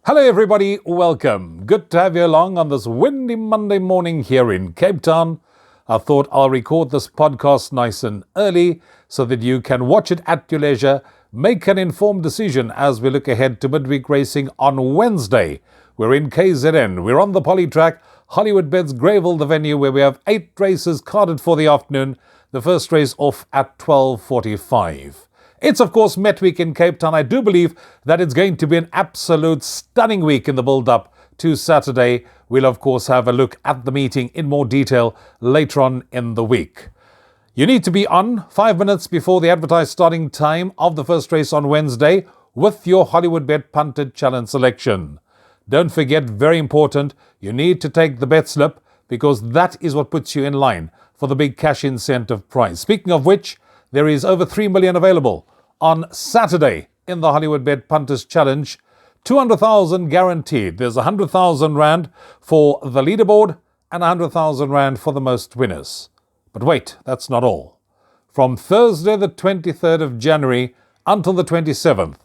Hello everybody, welcome. Good to have you along on this windy Monday morning here in Cape Town. I thought I'll record this podcast nice and early so that you can watch it at your leisure, make an informed decision as we look ahead to midweek racing on Wednesday. We're in KZN, we're on the poly track, Hollywoodbets Greyville, the venue where we have 8 races carded for the afternoon, the first race off at 12:45. It's, of course, Met Week in Cape Town. I do believe that it's going to be an absolute stunning week in the build-up to Saturday. We'll, of course, have a look at the meeting in more detail later on in the week. You need to be on 5 minutes before the advertised starting time of the first race on Wednesday with your Hollywoodbet Punted Challenge selection. Don't forget, very important, you need to take the bet slip because that is what puts you in line for the big cash incentive prize. Speaking of which, there is over 3 million available on Saturday in the Hollywoodbet Punters Challenge. 200,000 guaranteed. There's 100,000 Rand for the leaderboard and 100,000 Rand for the most winners. But wait, that's not all. From Thursday the 23rd of January until the 27th,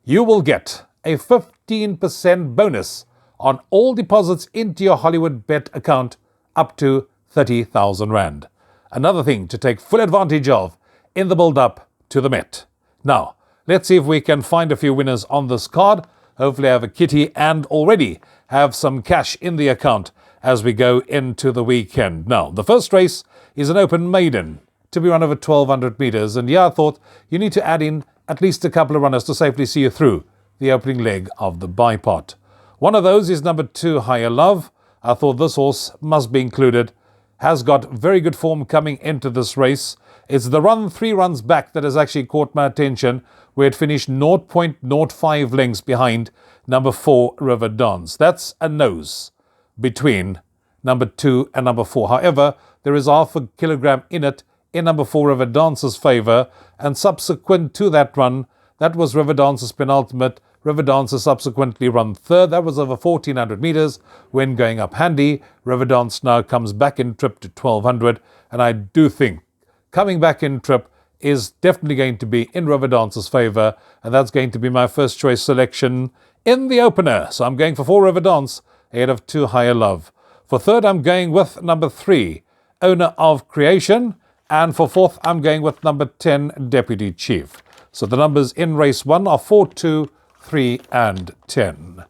you will get a 15% bonus on all deposits into your Hollywoodbet account up to 30,000 Rand. Another thing to take full advantage of in the build-up to the Met. Now, let's see if we can find a few winners on this card. Hopefully I have a kitty and already have some cash in the account as we go into the weekend. Now, the first race is an open maiden to be run over 1,200 meters. And yeah, I thought you need to add in at least a couple of runners to safely see you through the opening leg of the bipod. One of those is number 2, Higher Love. I thought this horse must be included. Has got very good form coming into this race. It's the run 3 runs back that has actually caught my attention, where it finished 0.05 lengths behind number 4, River Dance. That's a nose between number 2 and number 4. However, there is half a kilogram in it in number 4, River Dance's favour, and subsequent to that run, that was River Dance's penultimate. River Dancer subsequently run third. That was over 1,400 meters when going up handy. River Dance now comes back in trip to 1,200, and I do think coming back in trip is definitely going to be in River Dance's favour, and that's going to be my first choice selection in the opener. So I'm going for 4, River Dance, ahead of 2, Higher Love. For third, I'm going with number 3, Owner of Creation, and for fourth, I'm going with number 10, Deputy Chief. So the numbers in race 1 are 4, 2, 3 and 10.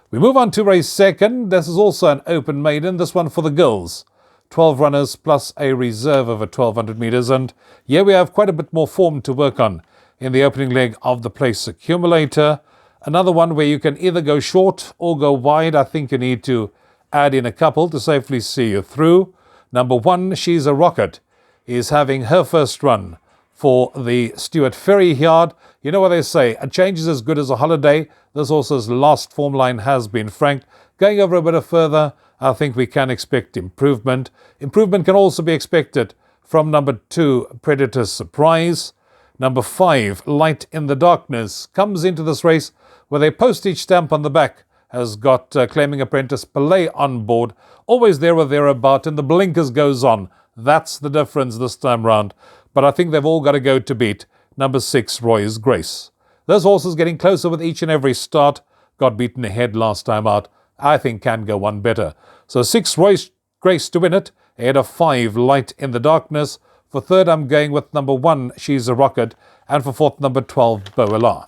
We move on to race second. This is also an open maiden, this one for the girls. 12 runners plus a reserve over 1,200 meters, and here we have quite a bit more form to work on in the opening leg of the place accumulator. Another one where you can either go short or go wide. I think you need to add in a couple to safely see you through. Number 1, She's a Rocket, is having her first run for the Stuart Ferry Yard. You know what they say, a change is as good as a holiday. This horse's last form line has been franked. Going over a bit further, I think we can expect improvement. Improvement can also be expected from number 2, Predator's Surprise. Number 5, Light in the Darkness, comes into this race with a postage stamp on the back. Has got claiming apprentice Pelé on board. Always there or thereabout, and the blinkers goes on. That's the difference this time round. But I think they've all got to go to beat number 6, Roy's Grace. This horse is getting closer with each and every start. Got beaten ahead last time out. I think can go one better. So 6, Roy's Grace to win it, ahead of 5, Light in the Darkness. For third, I'm going with number 1, She's a Rocket, and for fourth, number 12, Boela.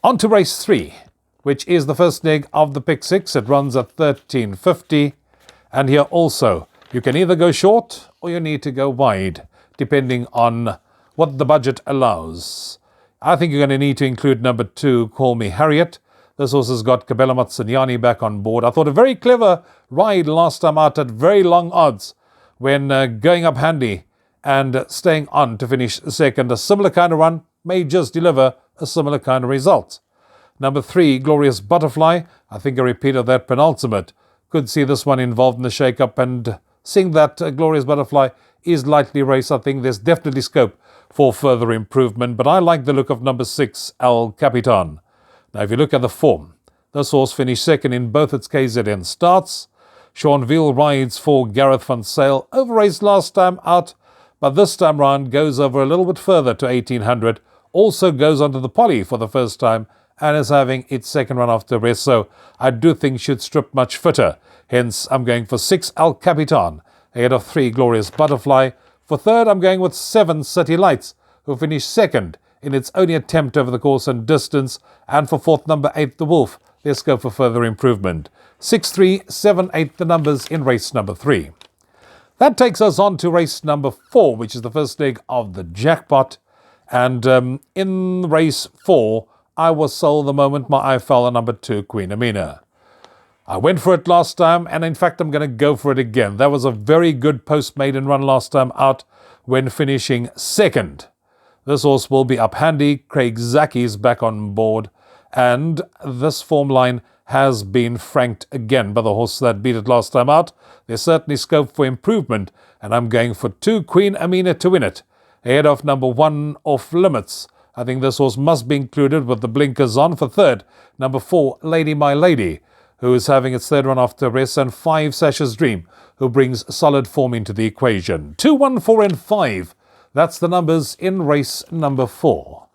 On to race 3, which is the first leg of the pick 6. It runs at 13.50, and here also you can either go short or you need to go wide, depending on what the budget allows. I think you're going to need to include number 2, Call Me Harriet. This horse has got Kabela Matsanyani back on board. I thought a very clever ride last time out at very long odds when going up handy and staying on to finish second. A similar kind of run may just deliver a similar kind of result. Number 3, Glorious Butterfly. I think a repeat of that penultimate. Could see this one involved in the shake-up, and seeing that Glorious Butterfly is lightly raced, I think there's definitely scope for further improvement. But I like the look of number 6, El Capitan. Now, if you look at the form, this horse finished second in both its KZN starts. Seanville rides for Gareth van Sale, overraced last time out, but this time round goes over a little bit further to 1800. Also goes onto the poly for the first time and is having its second run after rest, so I do think should strip much fitter. Hence, I'm going for 6 El Capitan, ahead of 3 Glorious Butterfly. For third, I'm going with 7 City Lights, who finished second in its only attempt over the course and distance. And for fourth, number 8, The Wolf. There's scope for further improvement. 6, 3, 7, 8, the numbers in race number 3. That takes us on to race number 4, which is the first leg of the jackpot. And in race 4, I was sold the moment my eye fell on number 2, Queen Amina. I went for it last time, and in fact, I'm going to go for it again. That was a very good post-maiden run last time out when finishing second. This horse will be up handy. Craig Zaki's back on board, and this form line has been franked again by the horse that beat it last time out. There's certainly scope for improvement, and I'm going for 2, Queen Amina, to win it, ahead of number 1, Off Limits. I think this horse must be included with the blinkers on. For third, number 4, Lady My Lady, who is having its third run after rest, and 5, Sasha's Dream, who brings solid form into the equation. 2, 1, 4 and 5. That's the numbers in race number 4.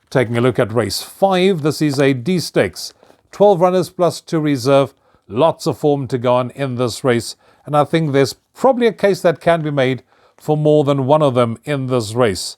Taking a look at race 5, this is a D Stakes. 12 runners plus 2 reserve. Lots of form to go on in this race, and I think there's probably a case that can be made for more than one of them in this race.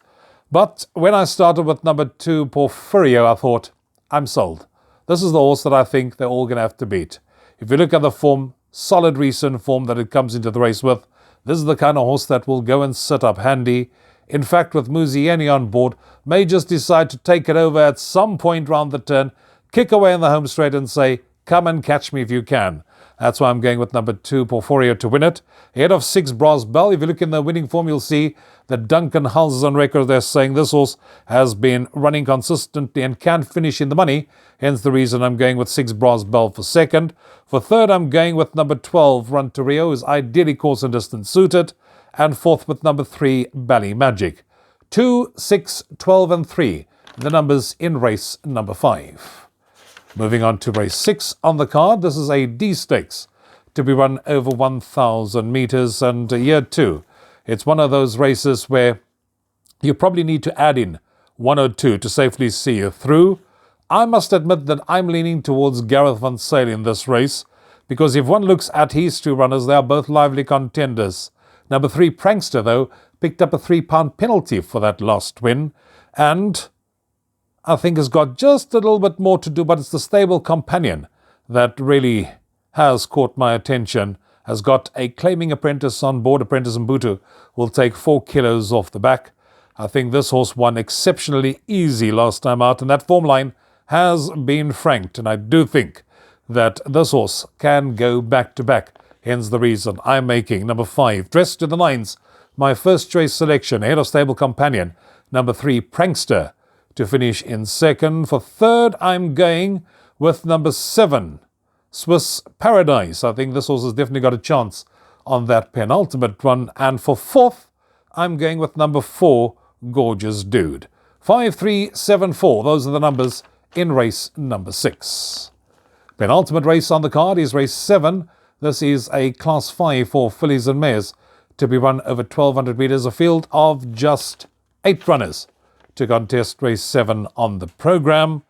But when I started with number 2, Porfirio, I thought, I'm sold. This is the horse that I think they're all going to have to beat. If you look at the form, solid recent form that it comes into the race with, this is the kind of horse that will go and sit up handy. In fact, with Muzieni on board, may just decide to take it over at some point round the turn, kick away in the home straight and say, come and catch me if you can. That's why I'm going with number 2, Porfirio, to win it. Ahead of 6, Brass Bell. If you look in the winning form, you'll see that Duncan Hulse is on record there saying this horse has been running consistently and can finish in the money. Hence the reason I'm going with 6, Brass Bell, for second. For third, I'm going with number 12, Run to Rio, is ideally course and distance suited. And fourth with number 3, Bally Magic. 2, 6, 12 and 3, the numbers in race number 5. Moving on to race 6 on the card. This is a D Stakes to be run over 1,000 meters, and year 2. It's one of those races where you probably need to add in 1 or 2 to safely see you through. I must admit that I'm leaning towards Gareth Van Sale in this race, because if one looks at his 2 runners, they are both lively contenders. Number 3, Prankster, though, picked up a £3 penalty for that last win, and I think has got just a little bit more to do, but it's the Stable Companion that really has caught my attention. Has got a claiming apprentice on board. Apprentice Mbutu will take 4 kilos off the back. I think this horse won exceptionally easy last time out, and that form line has been franked, and I do think that this horse can go back to back. Hence the reason I'm making number 5, Dressed to the Nines, my first choice selection, ahead of Stable Companion. Number 3, Prankster, to finish in second. For third, I'm going with number 7, Swiss Paradise. I think this horse has definitely got a chance on that penultimate run. And for fourth, I'm going with number 4, Gorgeous Dude. 5, 3, 7, 4. Those are the numbers in race number 6. Penultimate race on the card is race 7. This is a class 5 for fillies and mares to be run over 1,200 meters. A field of just 8 runners to contest race 7 on the program.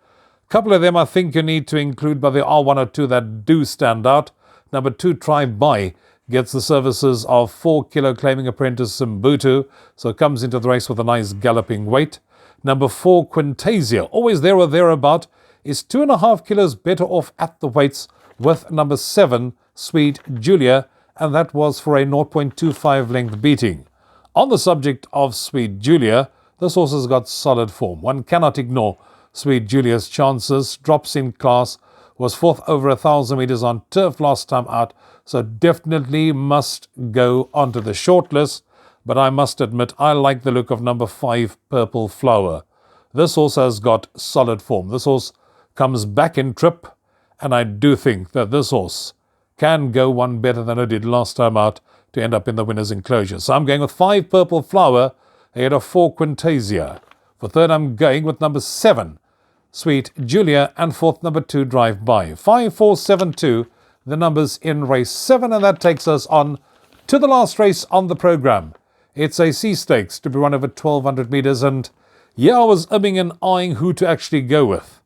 A couple of them I think you need to include, but there are 1 or 2 that do stand out. Number 2, Drive By, gets the services of 4 kilo claiming apprentice Mbutu, so comes into the race with a nice galloping weight. Number 4, Quintasia, always there or thereabout, is 2.5 kilos better off at the weights with number 7, Sweet Julia, and that was for a 0.25 length beating. On the subject of Sweet Julia, this horse has got solid form. One cannot ignore Sweet Julia's chances. Drops in class, was 4th over 1,000 meters on turf last time out, so definitely must go onto the shortlist. But I must admit, I like the look of number 5, Purple Flower. This horse has got solid form. This horse comes back in trip, and I do think that this horse can go one better than it did last time out to end up in the winner's enclosure. So I'm going with 5, Purple Flower, ahead of 4, Quintasia. For third, I'm going with number 7, Sweet Julia, and fourth, number 2, Drive By. 5, 4, 7, 2, the numbers in race 7, and that takes us on to the last race on the program. It's a C Stakes to be run over 1,200 meters, and yeah, I was umming and eyeing who to actually go with.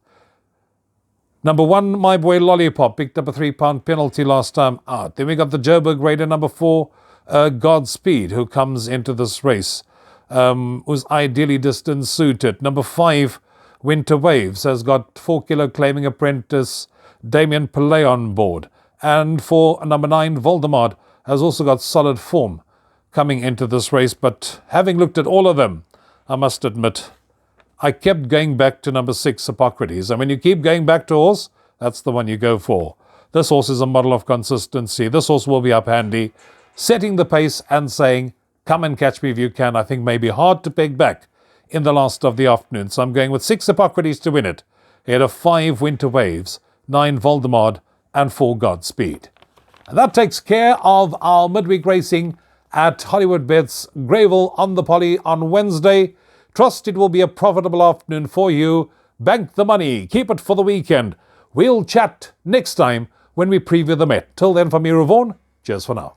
Number 1, My Boy Lollipop, picked up a £3 penalty last time out. Then we got the Joburg Raider, number 4, Godspeed, who comes into this race, was ideally distance suited. Number 5, Winter Waves, has got 4 kilo claiming apprentice Damien Pillay on board. And for number 9, Voldemort, has also got solid form coming into this race. But having looked at all of them, I must admit, I kept going back to number 6, Hippocrates. And when you keep going back to a horse, that's the one you go for. This horse is a model of consistency. This horse will be up handy, setting the pace and saying, come and catch me if you can. I think maybe hard to peg back in the last of the afternoon. So I'm going with 6, Hippocrates to win it, ahead of 5, Winter Waves, 9, Voldemort, and 4, Godspeed. And that takes care of our midweek racing at Hollywoodbets Greyville on the Poly on Wednesday. Trust it will be a profitable afternoon for you. Bank the money. Keep it for the weekend. We'll chat next time when we preview the Met. Till then, from me, Rouvaun, cheers for now.